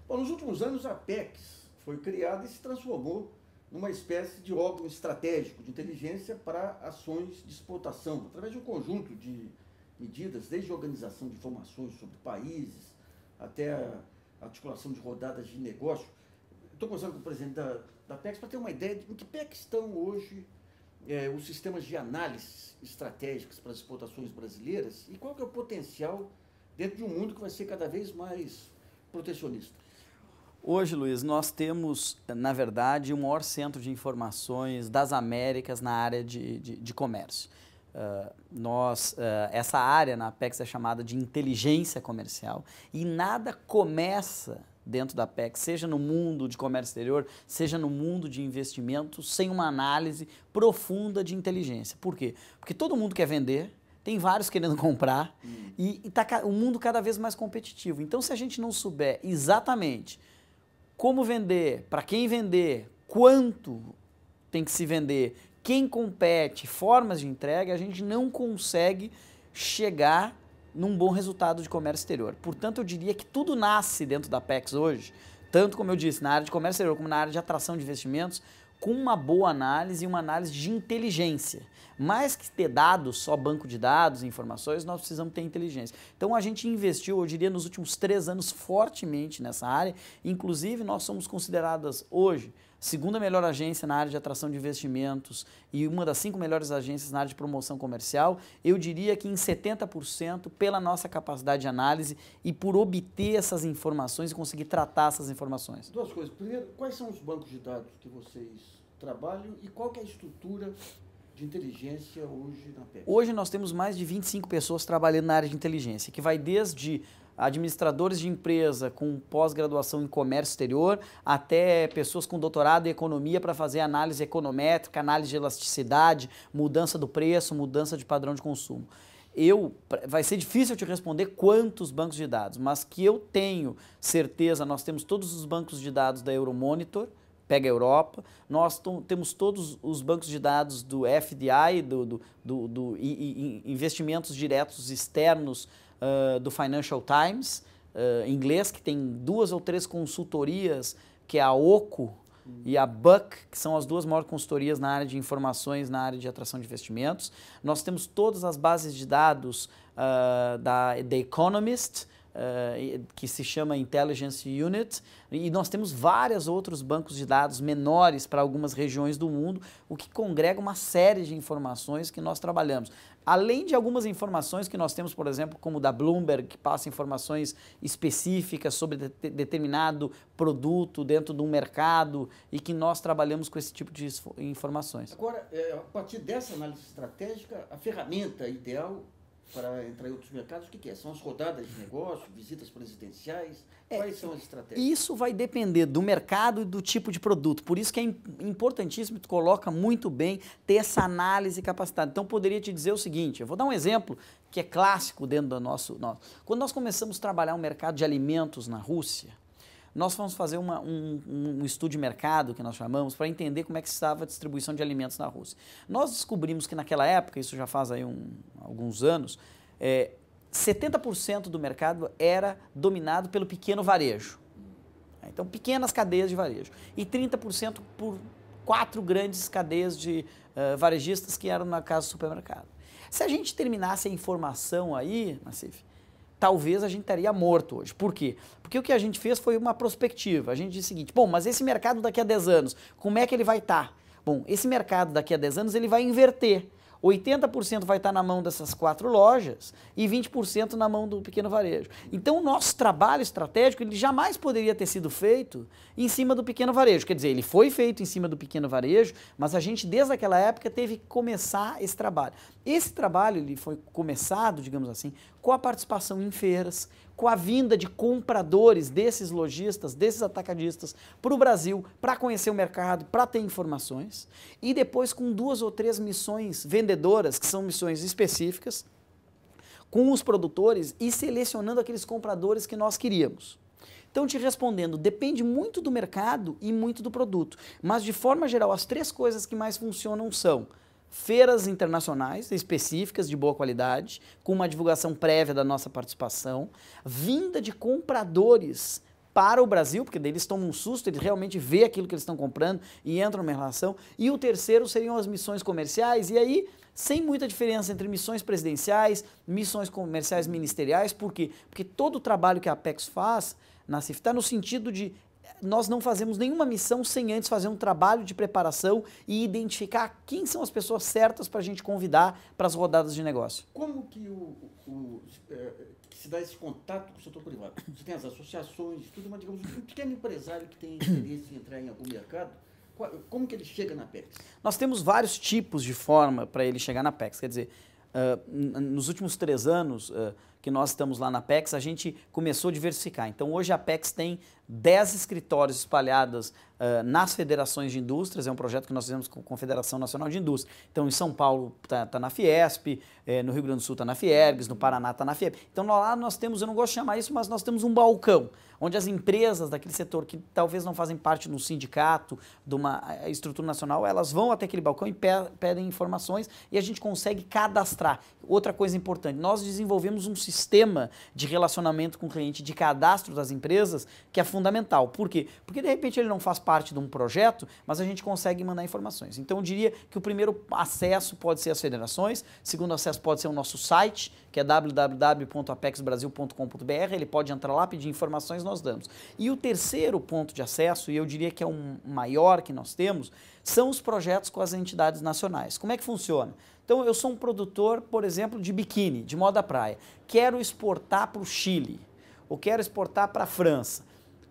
Bom, nos últimos anos, a Apex foi criada e se transformou numa espécie de órgão estratégico de inteligência para ações de exportação, através de um conjunto de medidas, desde a organização de informações sobre países até a articulação de rodadas de negócio. Estou conversando com o presidente da Apex para ter uma ideia de em que pé que estão hoje os sistemas de análise estratégicas para as exportações brasileiras e qual que é o potencial dentro de um mundo que vai ser cada vez mais protecionista. Hoje, Luiz, nós temos, na verdade, o maior centro de informações das Américas na área de comércio. Essa área na Apex é chamada de inteligência comercial e nada começa dentro da Apex, seja no mundo de comércio exterior, seja no mundo de investimentos, sem uma análise profunda de inteligência. Por quê? Porque todo mundo quer vender, tem vários querendo comprar e está o mundo cada vez mais competitivo. Então, se a gente não souber exatamente como vender, para quem vender, quanto tem que se vender, quem compete, formas de entrega, a gente não consegue chegar num bom resultado de comércio exterior. Portanto, eu diria que tudo nasce dentro da Apex hoje, tanto como eu disse, na área de comércio exterior como na área de atração de investimentos, com uma boa análise e uma análise de inteligência. Mais que ter dados, só banco de dados, informações, nós precisamos ter inteligência. Então a gente investiu, eu diria, nos últimos 3 anos fortemente nessa área. Inclusive, nós somos consideradas hoje segunda melhor agência na área de atração de investimentos e uma das 5 melhores agências na área de promoção comercial. Eu diria que em 70% pela nossa capacidade de análise e por obter essas informações e conseguir tratar essas informações. Duas coisas. Primeiro, quais são os bancos de dados que vocês trabalham e qual que é a estrutura de inteligência hoje na Apex? Hoje nós temos mais de 25 pessoas trabalhando na área de inteligência, que vai desde administradores de empresa com pós-graduação em comércio exterior, até pessoas com doutorado em economia para fazer análise econométrica, análise de elasticidade, mudança do preço, mudança de padrão de consumo. Vai ser difícil eu te responder quantos bancos de dados, mas que eu tenho certeza, nós temos todos os bancos de dados da Euromonitor, pega a Europa, nós temos todos os bancos de dados do FDI, do investimentos diretos externos do Financial Times, inglês, que tem 2 ou 3 consultorias, que é a OCO e a Buck, que são as 2 maiores consultorias na área de informações, na área de atração de investimentos. Nós temos todas as bases de dados da The Economist, que se chama Intelligence Unit, e nós temos vários outros bancos de dados menores para algumas regiões do mundo, o que congrega uma série de informações que nós trabalhamos. Além de algumas informações que nós temos, por exemplo, como da Bloomberg, que passa informações específicas sobre determinado produto dentro de um mercado e que nós trabalhamos com esse tipo de informações. Agora, a partir dessa análise estratégica, a ferramenta ideal para entrar em outros mercados, o que é? São as rodadas de negócio, visitas presidenciais? Quais são as estratégias? Isso vai depender do mercado e do tipo de produto. Por isso que é importantíssimo, tu coloca muito bem, ter essa análise capacitada. Então, poderia te dizer o seguinte, eu vou dar um exemplo que é clássico dentro do nosso... Quando nós começamos a trabalhar o mercado de alimentos na Rússia, nós fomos fazer um estudo de mercado, que nós chamamos, para entender como é que estava a distribuição de alimentos na Rússia. Nós descobrimos que naquela época, isso já faz aí alguns anos, 70% do mercado era dominado pelo pequeno varejo. Então, pequenas cadeias de varejo. E 30% por 4 grandes cadeias de varejistas que eram na casa do supermercado. Se a gente terminasse a informação aí, Nassif, talvez a gente estaria morto hoje. Por quê? Porque o que a gente fez foi uma prospectiva. A gente disse o seguinte, bom, mas esse mercado daqui a 10 anos, como é que ele vai estar? Bom, esse mercado daqui a 10 anos ele vai inverter. 80% vai estar na mão dessas 4 lojas e 20% na mão do pequeno varejo. Então, o nosso trabalho estratégico ele jamais poderia ter sido feito em cima do pequeno varejo. Quer dizer, ele foi feito em cima do pequeno varejo, mas a gente, desde aquela época, teve que começar esse trabalho. Esse trabalho ele foi começado, digamos assim, com a participação em feiras, com a vinda de compradores desses lojistas, desses atacadistas para o Brasil, para conhecer o mercado, para ter informações, e depois com 2 ou 3 missões vendedoras, que são missões específicas, com os produtores e selecionando aqueles compradores que nós queríamos. Então, te respondendo, depende muito do mercado e muito do produto, mas de forma geral, as 3 coisas que mais funcionam são feiras internacionais específicas de boa qualidade, com uma divulgação prévia da nossa participação, vinda de compradores para o Brasil, porque daí eles tomam um susto, eles realmente vê aquilo que eles estão comprando e entram numa relação. E o terceiro seriam as missões comerciais, e aí sem muita diferença entre missões presidenciais, missões comerciais ministeriais. Por quê? Porque todo o trabalho que a Apex faz, Nassif, está no sentido de nós não fazemos nenhuma missão sem antes fazer um trabalho de preparação e identificar quem são as pessoas certas para a gente convidar para as rodadas de negócio. Como que que se dá esse contato com o setor privado? Você tem as associações, tudo, mas digamos, um pequeno empresário que tem interesse em entrar em algum mercado, como que ele chega na Apex? Nós temos vários tipos de forma para ele chegar na Apex. Quer dizer, nos últimos 3 anos que nós estamos lá na Apex, a gente começou a diversificar. Então, hoje a Apex tem 10 escritórios espalhados nas federações de indústrias. É um projeto que nós fizemos com a Confederação Nacional de Indústria. Então, em São Paulo está na Fiesp, no Rio Grande do Sul está na Fiergs, no Paraná está na FIEP. Então, lá nós temos, eu não gosto de chamar isso, mas nós temos um balcão, onde as empresas daquele setor que talvez não fazem parte de um sindicato, de uma estrutura nacional, elas vão até aquele balcão e pedem informações e a gente consegue cadastrar. Outra coisa importante, nós desenvolvemos um sistema de relacionamento com o cliente, de cadastro das empresas, que é fundamental. Por quê? Porque de repente ele não faz parte de um projeto, mas a gente consegue mandar informações. Então eu diria que o primeiro acesso pode ser as federações, o segundo acesso pode ser o nosso site, que é www.apexbrasil.com.br, ele pode entrar lá, pedir informações, nós damos. E o terceiro ponto de acesso, e eu diria que é o maior que nós temos, são os projetos com as entidades nacionais. Como é que funciona? Então, eu sou um produtor, por exemplo, de biquíni, de moda praia. Quero exportar para o Chile, ou quero exportar para a França.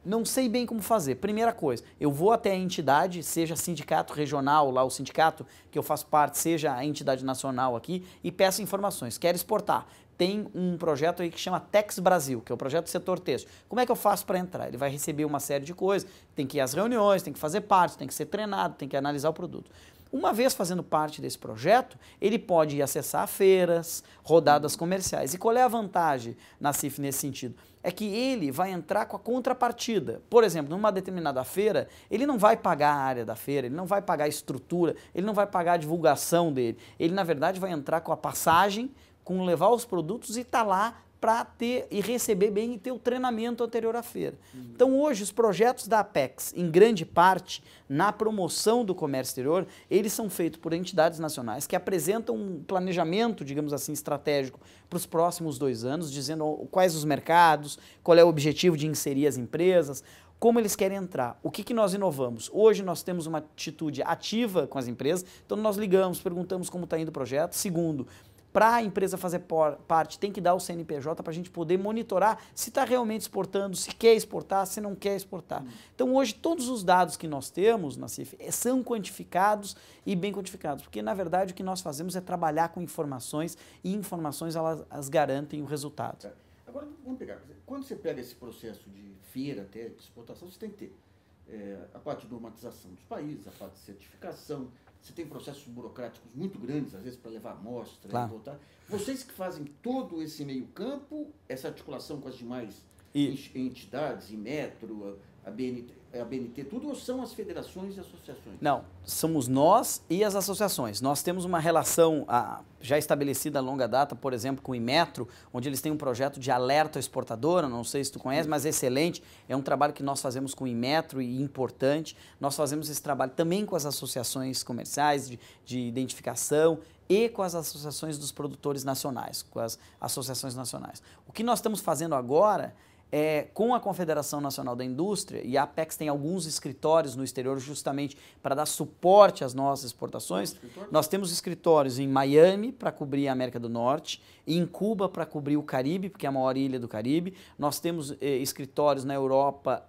Não sei bem como fazer. Primeira coisa, eu vou até a entidade, seja sindicato regional, lá o sindicato que eu faço parte, seja a entidade nacional aqui, e peço informações. Quero exportar. Tem um projeto aí que chama Tex Brasil, que é o projeto do setor têxtil. Como é que eu faço para entrar? Ele vai receber uma série de coisas, tem que ir às reuniões, tem que fazer parte, tem que ser treinado, tem que analisar o produto. Uma vez fazendo parte desse projeto, ele pode ir acessar feiras, rodadas comerciais. E qual é a vantagem, Nassif, nesse sentido? É que ele vai entrar com a contrapartida. Por exemplo, numa determinada feira, ele não vai pagar a área da feira, ele não vai pagar a estrutura, ele não vai pagar a divulgação dele. Ele, na verdade, vai entrar com a passagem, com levar os produtos e estar lá para ter e receber bem e ter o treinamento anterior à feira. Então, hoje, os projetos da Apex, em grande parte, na promoção do comércio exterior, eles são feitos por entidades nacionais que apresentam um planejamento, digamos assim, estratégico para os próximos 2 anos, dizendo quais os mercados, qual é o objetivo de inserir as empresas, como eles querem entrar. O que nós inovamos? Hoje nós temos uma atitude ativa com as empresas, então nós ligamos, perguntamos como está indo o projeto. Segundo, para a empresa fazer parte, tem que dar o CNPJ para a gente poder monitorar se está realmente exportando, se quer exportar, se não quer exportar. Então, hoje, todos os dados que nós temos, Nassif, são quantificados e bem quantificados, porque, na verdade, o que nós fazemos é trabalhar com informações e informações, elas garantem o resultado. Agora, vamos pegar. Quando você pega esse processo de feira até de exportação, você tem que ter a parte de normatização dos países, a parte de certificação. Você tem processos burocráticos muito grandes, às vezes, para levar amostra e voltar. Vocês que fazem todo esse meio campo, essa articulação com as demais entidades, Inmetro, a BNT, tudo, ou são as federações e associações? Não, somos nós e as associações. Nós temos uma relação já estabelecida a longa data, por exemplo, com o Inmetro, onde eles têm um projeto de alerta exportadora, não sei se tu conhece, mas excelente. É um trabalho que nós fazemos com o Inmetro e importante. Nós fazemos esse trabalho também com as associações comerciais de identificação e com as associações dos produtores nacionais, com as associações nacionais. O que nós estamos fazendo agora com a Confederação Nacional da Indústria, e a Apex tem alguns escritórios no exterior justamente para dar suporte às nossas exportações. Nós temos escritórios em Miami para cobrir a América do Norte, em Cuba para cobrir o Caribe, porque é a maior ilha do Caribe. Nós temos escritórios na Europa,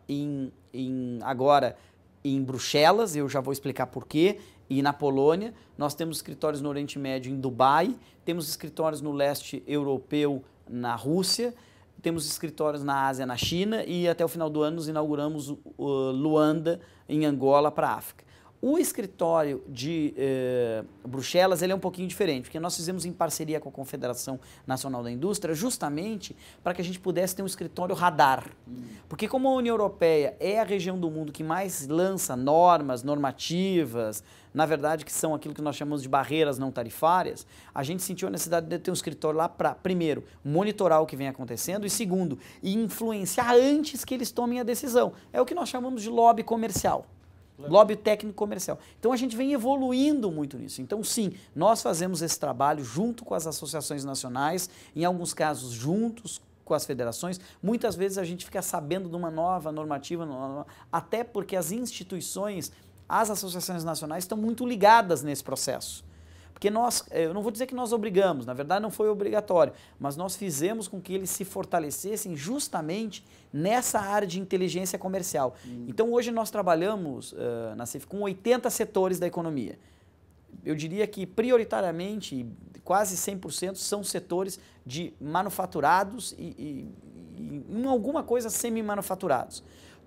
agora em Bruxelas, eu já vou explicar por quê, e na Polônia. Nós temos escritórios no Oriente Médio, em Dubai, temos escritórios no leste europeu, na Rússia, temos escritórios na Ásia, na China, e até o final do ano nos inauguramos Luanda, em Angola, para a África. O escritório de Bruxelas ele é um pouquinho diferente, porque nós fizemos em parceria com a Confederação Nacional da Indústria justamente para que a gente pudesse ter um escritório radar. Porque como a União Europeia é a região do mundo que mais lança normas, normativas, na verdade que são aquilo que nós chamamos de barreiras não tarifárias, a gente sentiu a necessidade de ter um escritório lá para, primeiro, monitorar o que vem acontecendo e, segundo, influenciar antes que eles tomem a decisão. É o que nós chamamos de lobby comercial. Lobby técnico comercial. Então a gente vem evoluindo muito nisso. Então sim, nós fazemos esse trabalho junto com as associações nacionais, em alguns casos juntos com as federações. Muitas vezes a gente fica sabendo de uma nova normativa, até porque as instituições, as associações nacionais estão muito ligadas nesse processo. Porque nós, eu não vou dizer que nós obrigamos, na verdade não foi obrigatório, mas nós fizemos com que eles se fortalecessem justamente nessa área de inteligência comercial. Então hoje nós trabalhamos na CIF com 80 setores da economia. Eu diria que prioritariamente, quase 100% são setores de manufaturados e em alguma coisa semi-manufaturados.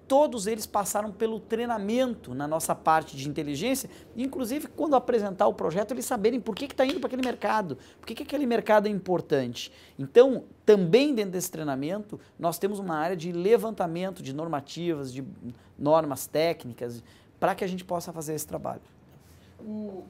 Todos eles passaram pelo treinamento na nossa parte de inteligência, inclusive quando apresentar o projeto eles saberem por que está indo para aquele mercado, por que aquele mercado é importante. Então, também dentro desse treinamento, nós temos uma área de levantamento de normativas, de normas técnicas, para que a gente possa fazer esse trabalho.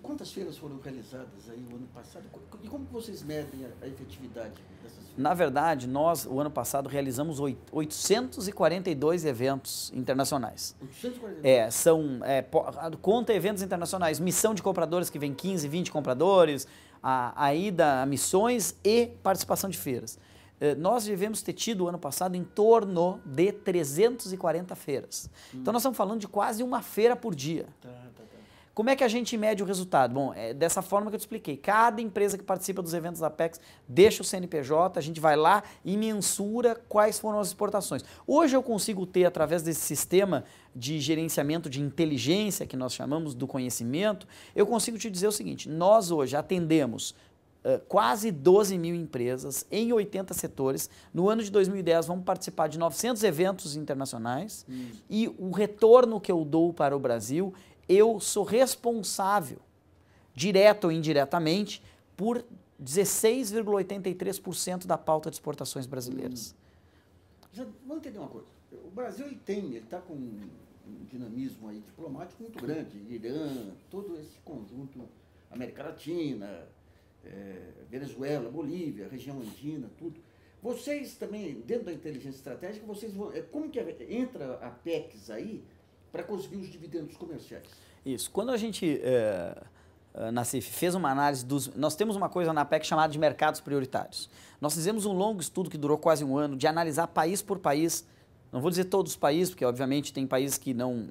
Quantas feiras foram realizadas aí o ano passado? E como vocês medem a efetividade dessas feiras? Na verdade, nós, o ano passado, realizamos 842 eventos internacionais. 842? Conta eventos internacionais, missão de compradores que vem 15, 20 compradores, a ida a missões e participação de feiras. Nós devemos ter tido o ano passado em torno de 340 feiras. Então nós estamos falando de quase uma feira por dia. Como é que a gente mede o resultado? Bom, é dessa forma que eu te expliquei. Cada empresa que participa dos eventos da Apex deixa o CNPJ, a gente vai lá e mensura quais foram as exportações. Hoje eu consigo ter, através desse sistema de gerenciamento de inteligência, que nós chamamos do conhecimento, eu consigo te dizer o seguinte, nós hoje atendemos quase 12 mil empresas em 80 setores. No ano de 2010 vamos participar de 900 eventos internacionais e o retorno que eu dou para o Brasil, eu sou responsável, direto ou indiretamente, por 16,83% da pauta de exportações brasileiras. Vamos entender uma coisa. O Brasil ele está com um dinamismo aí diplomático muito grande. Irã, todo esse conjunto, América Latina, Venezuela, Bolívia, região andina, tudo. Vocês também, dentro da inteligência estratégica, como que entra a PECs aí para conseguir os dividendos comerciais? Isso. Quando a gente, na CIF, fez uma análise Nós temos uma coisa na PEC chamada de mercados prioritários. Nós fizemos um longo estudo que durou quase um ano, de analisar país por país. Não vou dizer todos os países, porque obviamente tem países que não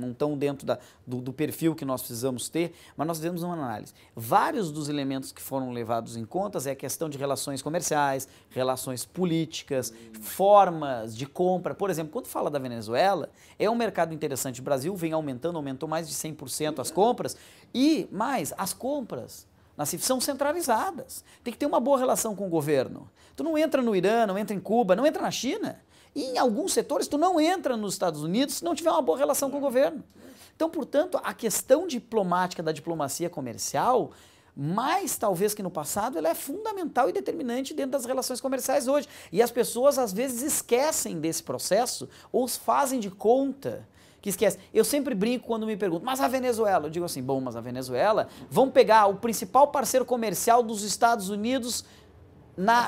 estão dentro do perfil que nós precisamos ter, mas nós fizemos uma análise. Vários dos elementos que foram levados em contas é a questão de relações comerciais, relações políticas, formas de compra. Por exemplo, quando fala da Venezuela, é um mercado interessante. O Brasil vem aumentou mais de 100% as compras, e mais, as compras na CIF são centralizadas. Tem que ter uma boa relação com o governo. Tu não entra no Irã, não entra em Cuba, não entra na China. E em alguns setores tu não entra nos Estados Unidos se não tiver uma boa relação com o governo. Então, portanto, a questão diplomática da diplomacia comercial, mais talvez que no passado, ela é fundamental e determinante dentro das relações comerciais hoje. E as pessoas às vezes esquecem desse processo ou fazem de conta que esquecem. Eu sempre brinco quando me perguntam, mas a Venezuela? Eu digo assim, bom, mas a Venezuela, vamos pegar o principal parceiro comercial dos Estados Unidos,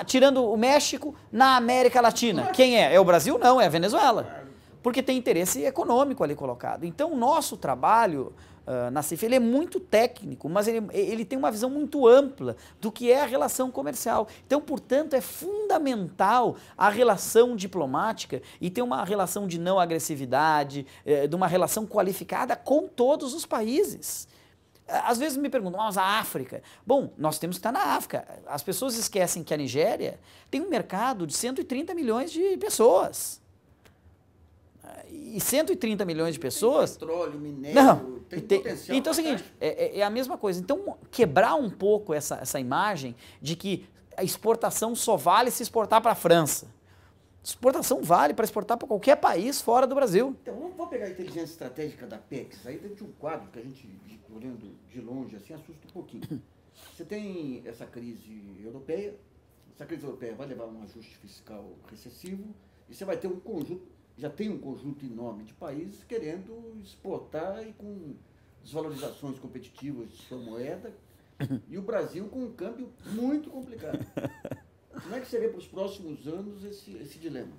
tirando o México, na América Latina. Quem é? É o Brasil? Não, é a Venezuela. Porque tem interesse econômico ali colocado. Então, o nosso trabalho na CIF, ele é muito técnico, mas ele tem uma visão muito ampla do que é a relação comercial. Então, portanto, é fundamental a relação diplomática e ter uma relação de não agressividade, de uma relação qualificada com todos os países. Às vezes me perguntam, mas a África? Bom, nós temos que estar na África. As pessoas esquecem que a Nigéria tem um mercado de 130 milhões de pessoas. E 130 milhões de pessoas... Tem petróleo, minério, tem potencial. Então é o seguinte, é a mesma coisa. Então, quebrar um pouco essa imagem de que a exportação só vale se exportar para a França. Exportação vale para exportar para qualquer país fora do Brasil. Então, vamos pegar a inteligência estratégica da Apex, aí dentro de um quadro que a gente, olhando de longe, assim, assusta um pouquinho. Você tem essa crise europeia vai levar a um ajuste fiscal recessivo, e você vai ter um conjunto, já tem um conjunto enorme de países querendo exportar e com desvalorizações competitivas de sua moeda, e o Brasil com um câmbio muito complicado. Como é que você vê para os próximos anos esse dilema?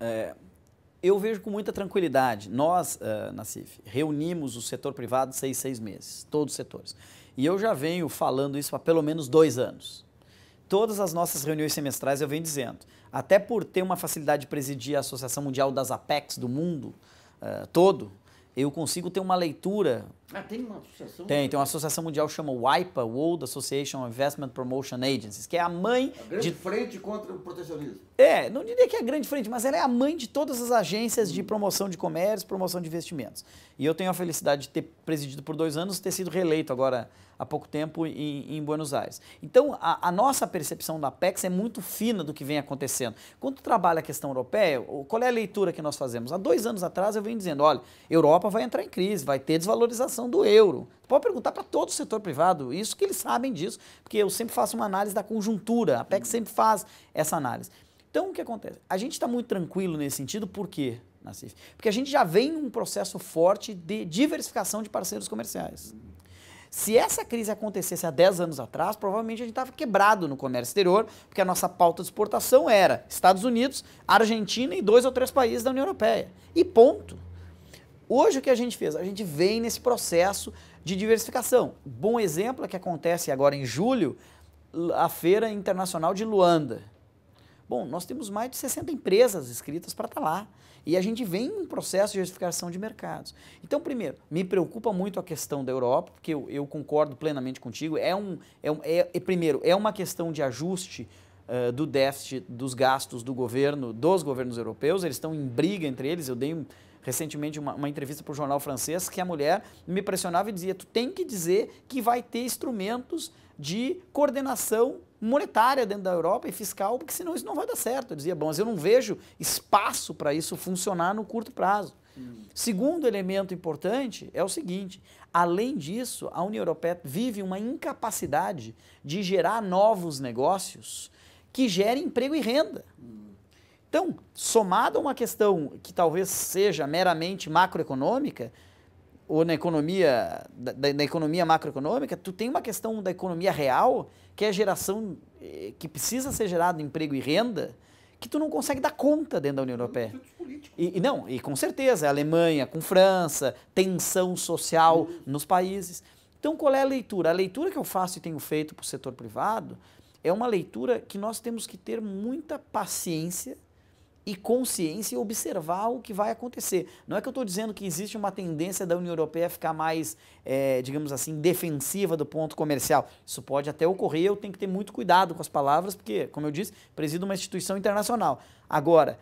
Eu vejo com muita tranquilidade. Nós, Nassif, reunimos o setor privado 6 meses, todos os setores. E eu já venho falando isso há pelo menos 2 anos. Todas as nossas reuniões semestrais eu venho dizendo, até por ter uma facilidade de presidir a Associação Mundial das Apex do mundo todo, eu consigo ter uma leitura... Tem uma associação? Tem uma associação mundial que chama WIPA, World Association of Investment Promotion Agencies, que é a mãe... A grande frente contra o protecionismo. Não diria que é a grande frente, mas ela é a mãe de todas as agências de promoção de comércio, promoção de investimentos. E eu tenho a felicidade de ter presidido por 2 anos e ter sido reeleito agora há pouco tempo em Buenos Aires. Então, a nossa percepção da Apex é muito fina do que vem acontecendo. Quando tu trabalha a questão europeia, qual é a leitura que nós fazemos? Há 2 anos atrás eu venho dizendo, olha, Europa vai entrar em crise, vai ter desvalorização do euro. Tu pode perguntar para todo o setor privado, isso que eles sabem disso, porque eu sempre faço uma análise da conjuntura, a Apex sempre faz essa análise. Então, o que acontece? A gente está muito tranquilo nesse sentido, por quê, Nassif? Porque a gente já vem num processo forte de diversificação de parceiros comerciais. Se essa crise acontecesse há 10 anos atrás, provavelmente a gente estava quebrado no comércio exterior, porque a nossa pauta de exportação era Estados Unidos, Argentina e 2 ou 3 países da União Europeia. E ponto. Hoje o que a gente fez? A gente vem nesse processo de diversificação. Bom exemplo é que acontece agora em julho, a Feira Internacional de Luanda. Bom, nós temos mais de 60 empresas inscritas para estar lá. E a gente vem em um processo de diversificação de mercados. Então, primeiro, me preocupa muito a questão da Europa, porque eu concordo plenamente contigo. Primeiro, é uma questão de ajuste do déficit dos gastos do governo, dos governos europeus. Eles estão em briga entre eles. Eu dei recentemente uma entrevista para o jornal francês que a mulher me pressionava e dizia, tu tem que dizer que vai ter instrumentos de coordenação monetária dentro da Europa e fiscal, porque senão isso não vai dar certo. Eu dizia, bom, mas eu não vejo espaço para isso funcionar no curto prazo. Segundo elemento importante é o seguinte, além disso, a União Europeia vive uma incapacidade de gerar novos negócios que gerem emprego e renda. Então, somado a uma questão que talvez seja meramente macroeconômica, ou na economia, da economia macroeconômica, tu tem uma questão da economia real, que é a geração, que precisa ser gerado emprego e renda, que tu não consegue dar conta dentro da União Europeia. E com certeza, a Alemanha com França, tensão social nos países. Então, qual é a leitura? A leitura que eu faço e tenho feito para o setor privado é uma leitura que nós temos que ter muita paciência e consciência e observar o que vai acontecer. Não é que eu estou dizendo que existe uma tendência da União Europeia a ficar mais, digamos assim, defensiva do ponto comercial. Isso pode até ocorrer, eu tenho que ter muito cuidado com as palavras, porque, como eu disse, presido uma instituição internacional. Agora,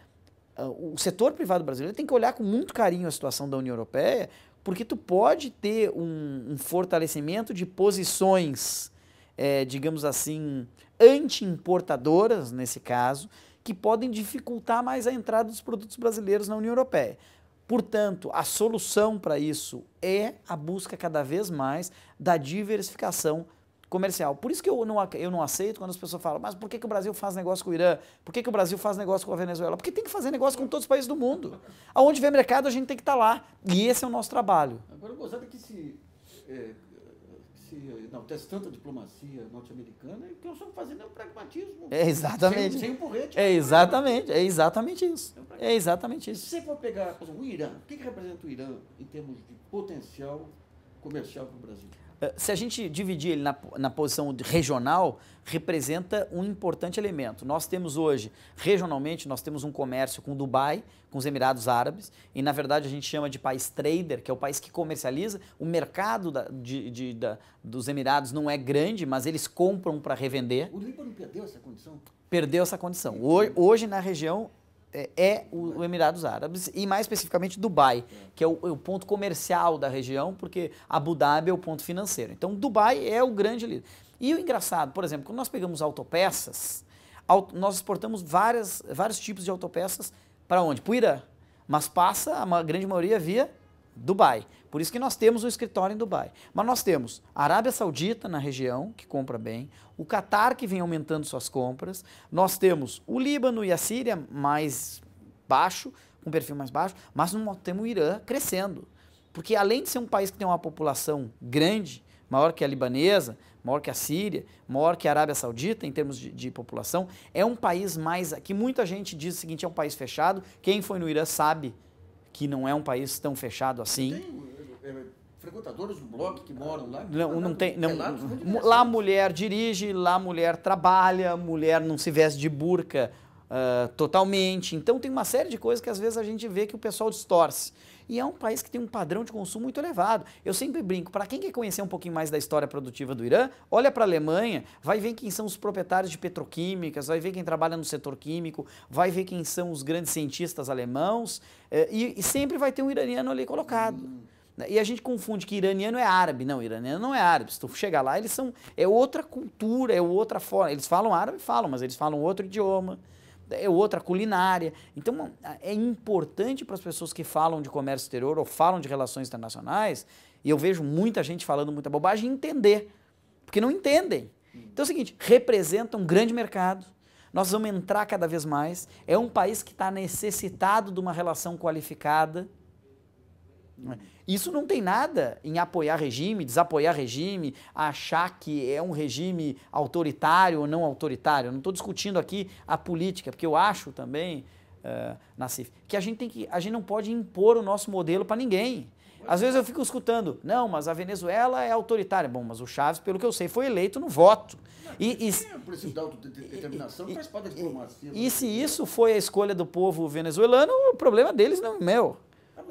o setor privado brasileiro tem que olhar com muito carinho a situação da União Europeia, porque tu pode ter um fortalecimento de posições, digamos assim, anti-importadoras, nesse caso, que podem dificultar mais a entrada dos produtos brasileiros na União Europeia. Portanto, a solução para isso é a busca cada vez mais da diversificação comercial. Por isso que eu não aceito quando as pessoas falam, mas por que o Brasil faz negócio com o Irã? Por que o Brasil faz negócio com a Venezuela? Porque tem que fazer negócio com todos os países do mundo. Aonde vê mercado, a gente tem que estar lá. E esse é o nosso trabalho. Agora, gozado que se enaltece tanto a diplomacia norte-americana, que nós estamos fazendo o pragmatismo. Exatamente. Sem um porrete. Exatamente isso. É exatamente isso. Se você for pegar, por exemplo, o Irã, o que representa o Irã em termos de potencial comercial para o Brasil? Se a gente dividir ele na posição regional, representa um importante elemento. Nós temos hoje, regionalmente, nós temos um comércio com Dubai, com os Emirados Árabes, e na verdade a gente chama de país trader, que é o país que comercializa. O mercado dos Emirados não é grande, mas eles compram para revender. O Líbano perdeu essa condição? Perdeu essa condição. Hoje na região o Emirados Árabes e mais especificamente Dubai, que é o ponto comercial da região, porque Abu Dhabi é o ponto financeiro. Então Dubai é o grande líder. E o engraçado, por exemplo, quando nós pegamos autopeças, nós exportamos vários tipos de autopeças para onde? Para o Irã, mas passa a grande maioria via Dubai. Por isso que nós temos um escritório em Dubai. Mas nós temos a Arábia Saudita na região, que compra bem, o Catar, que vem aumentando suas compras, nós temos o Líbano e a Síria mais baixo, com perfil mais baixo, mas nós temos o Irã crescendo. Porque além de ser um país que tem uma população grande, maior que a libanesa, maior que a Síria, maior que a Arábia Saudita em termos de população, é um país mais... que muita gente diz o seguinte, é um país fechado. Quem foi no Irã sabe que não é um país tão fechado assim. Tem frequentadores do blog que moram lá? Não tem. Não, lá a mulher dirige, lá a mulher trabalha, a mulher não se veste de burca totalmente. Então tem uma série de coisas que às vezes a gente vê que o pessoal distorce. E é um país que tem um padrão de consumo muito elevado. Eu sempre brinco, para quem quer conhecer um pouquinho mais da história produtiva do Irã, olha para a Alemanha, vai ver quem são os proprietários de petroquímicas, vai ver quem trabalha no setor químico, vai ver quem são os grandes cientistas alemãos, e sempre vai ter um iraniano ali colocado. E a gente confunde que iraniano é árabe. Não, iraniano não é árabe. Se tu chegar lá, eles são... é outra cultura, é outra forma. Eles falam árabe, mas eles falam outro idioma. É outra culinária. Então, é importante para as pessoas que falam de comércio exterior ou falam de relações internacionais, e eu vejo muita gente falando muita bobagem, entender. Porque não entendem. Então é o seguinte, representa um grande mercado, nós vamos entrar cada vez mais, é um país que está necessitado de uma relação qualificada. Isso não tem nada em apoiar regime, desapoiar regime, achar que é um regime autoritário ou não autoritário. Eu não estou discutindo aqui a política, porque eu acho também, Nassif, que a gente não pode impor o nosso modelo para ninguém. Às vezes eu fico escutando, não, mas a Venezuela é autoritária. Bom, mas o Chávez, pelo que eu sei, foi eleito no voto. O princípio da autodeterminação faz parte da diplomacia. E se isso foi a escolha do povo venezuelano, o problema deles não é meu.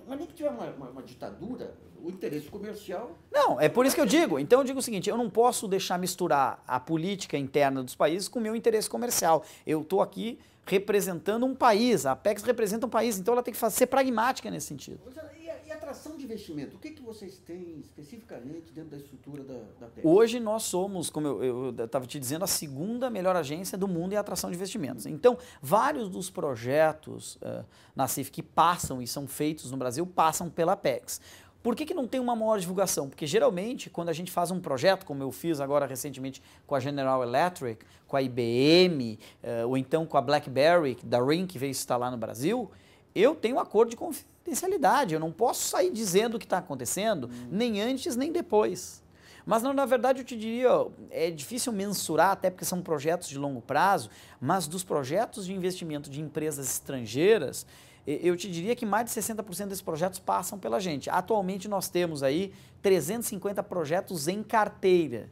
Mas nem que tiver uma ditadura, o interesse comercial... Não, é por isso que eu digo. Então eu digo o seguinte, eu não posso deixar misturar a política interna dos países com o meu interesse comercial. Eu estou aqui representando um país, a Apex representa um país, então ela tem que ser pragmática nesse sentido. E atração de investimento, o que vocês têm especificamente dentro da estrutura da Apex? Hoje nós somos, como eu estava te dizendo, a segunda melhor agência do mundo em atração de investimentos. Então, vários dos projetos Nassif que passam e são feitos no Brasil, passam pela Apex. Por que não tem uma maior divulgação? Porque geralmente, quando a gente faz um projeto, como eu fiz agora recentemente com a General Electric, com a IBM, ou então com a BlackBerry, da RIM, que veio instalar no Brasil, eu tenho um acordo de confidencialidade, eu não posso sair dizendo o que está acontecendo, nem antes nem depois. Mas, na verdade, eu te diria, é difícil mensurar, até porque são projetos de longo prazo, mas dos projetos de investimento de empresas estrangeiras, eu te diria que mais de 60% desses projetos passam pela gente. Atualmente, nós temos aí 350 projetos em carteira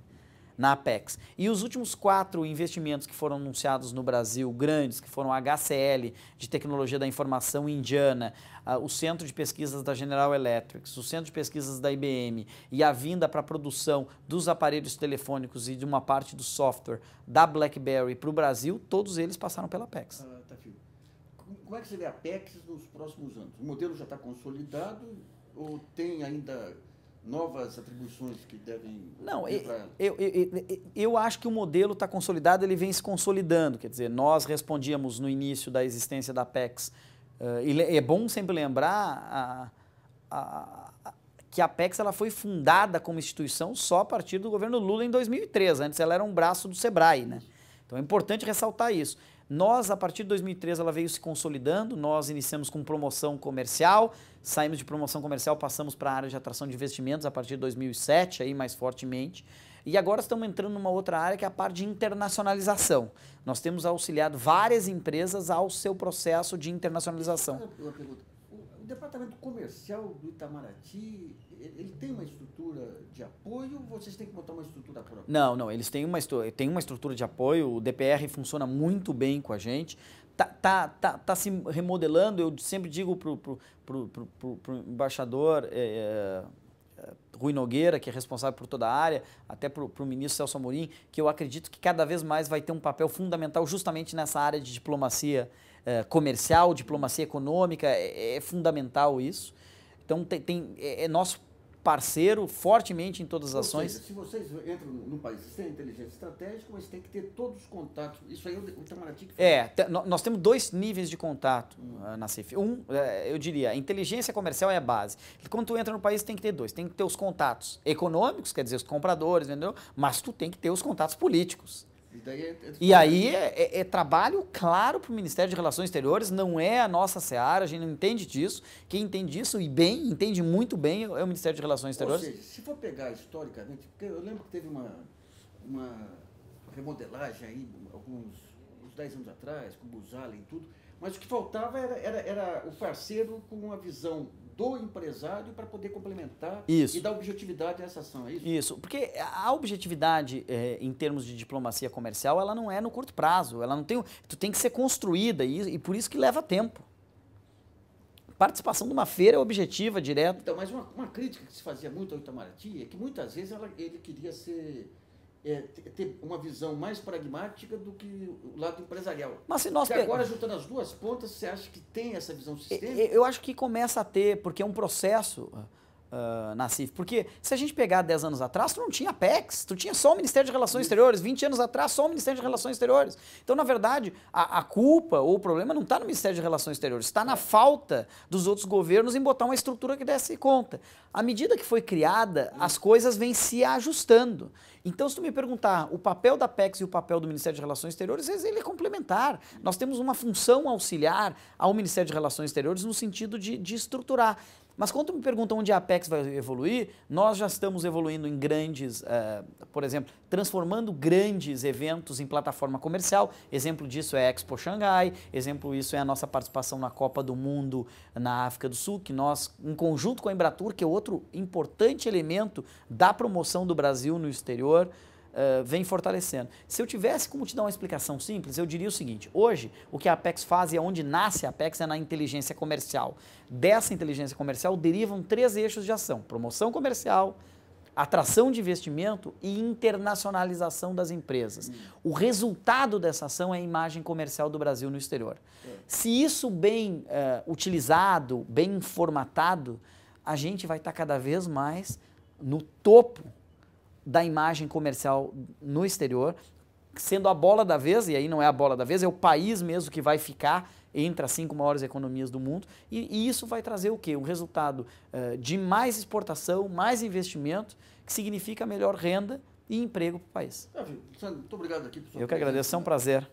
na Apex. E os últimos 4 investimentos que foram anunciados no Brasil, grandes, que foram a HCL, de Tecnologia da Informação indiana, o Centro de Pesquisas da General Electric, o Centro de Pesquisas da IBM e a vinda para a produção dos aparelhos telefônicos e de uma parte do software da BlackBerry para o Brasil, todos eles passaram pela Apex. Tá, filho. Como é que você vê a Apex nos próximos anos? O modelo já está consolidado ou tem ainda novas atribuições que devem... Não, eu acho que o modelo está consolidado, ele vem se consolidando. Quer dizer, nós respondíamos no início da existência da Apex, e é bom sempre lembrar que a Apex ela foi fundada como instituição só a partir do governo Lula em 2003. Antes ela era um braço do Sebrae, né? Então é importante ressaltar isso. Nós, a partir de 2013, ela veio se consolidando, nós iniciamos com promoção comercial, saímos de promoção comercial, passamos para a área de atração de investimentos a partir de 2007, aí mais fortemente, e agora estamos entrando numa outra área que é a parte de internacionalização. Nós temos auxiliado várias empresas ao seu processo de internacionalização. Uma pergunta. O departamento comercial do Itamaraty, ele tem uma estrutura de apoio ou vocês têm que botar uma estrutura própria? Não, eles têm uma estrutura de apoio, o DPR funciona muito bem com a gente, tá se remodelando. Eu sempre digo pro embaixador Rui Nogueira, que é responsável por toda a área, até pro ministro Celso Amorim, que eu acredito que cada vez mais vai ter um papel fundamental justamente nessa área de diplomacia comercial, diplomacia econômica, é fundamental isso. Então, é nosso parceiro fortemente em todas as Ou ações. seja, se vocês entram no país, vocês têm inteligência estratégica, mas tem que ter todos os contatos. Isso aí o Itamaraty que faz. Nós temos 2 níveis de contato na CIF. Eu diria, a inteligência comercial é a base. Quando tu entra no país, tem que ter 2. Tem que ter os contatos econômicos, quer dizer, os compradores, entendeu? Mas tu tem que ter os contatos políticos. E aí é trabalho claro para o Ministério de Relações Exteriores, não é a nossa seara, a gente não entende disso. Quem entende disso e bem, entende muito bem, é o Ministério de Relações Exteriores. Ou seja, se for pegar historicamente, porque eu lembro que teve uma remodelagem aí, uns 10 anos atrás, com o Busalen e tudo, mas o que faltava era o parceiro com uma visão do empresário para poder complementar e dar objetividade a essa ação, é isso? Isso, porque a objetividade em termos de diplomacia comercial, ela não é no curto prazo, ela não tem, tu tem que ser construída e por isso que leva tempo. Participação de uma feira é objetiva, direta. Então, mas uma crítica que se fazia muito ao Itamaraty é que muitas vezes ele queria ter uma visão mais pragmática do que o lado empresarial. Mas se nós agora, juntando as duas pontas, você acha que tem essa visão sistêmica? Eu acho que começa a ter, porque é um processo na CIF. Porque se a gente pegar 10 anos atrás, tu não tinha Apex, tu tinha só o Ministério de Relações Exteriores. 20 anos atrás, só o Ministério de Relações Exteriores. Então, na verdade, a culpa ou o problema não está no Ministério de Relações Exteriores, está na falta dos outros governos em botar uma estrutura que desse conta. À medida que foi criada, as coisas vêm se ajustando. Então, se tu me perguntar, o papel da Apex e o papel do Ministério de Relações Exteriores, ele é complementar. Nós temos uma função auxiliar ao Ministério de Relações Exteriores no sentido de estruturar. Mas quando tu me pergunta onde a Apex vai evoluir, nós já estamos evoluindo em grandes, por exemplo, transformando grandes eventos em plataforma comercial. Exemplo disso é a Expo Xangai, exemplo disso é a nossa participação na Copa do Mundo na África do Sul, que nós, em conjunto com a Embratur, que é outro importante elemento da promoção do Brasil no exterior, vem fortalecendo. Se eu tivesse como te dar uma explicação simples, eu diria o seguinte: hoje, o que a Apex faz e onde nasce a Apex é na inteligência comercial. Dessa inteligência comercial derivam 3 eixos de ação: promoção comercial, atração de investimento e internacionalização das empresas. O resultado dessa ação é a imagem comercial do Brasil no exterior. Se isso bem utilizado, bem formatado, a gente vai estar cada vez mais no topo da imagem comercial no exterior, sendo a bola da vez, e aí não é a bola da vez, é o país mesmo que vai ficar entre as 5 maiores economias do mundo, e isso vai trazer o quê? Um resultado de mais exportação, mais investimento, que significa melhor renda e emprego para o país. Muito obrigado aqui, pessoal. Eu que agradeço, é um prazer.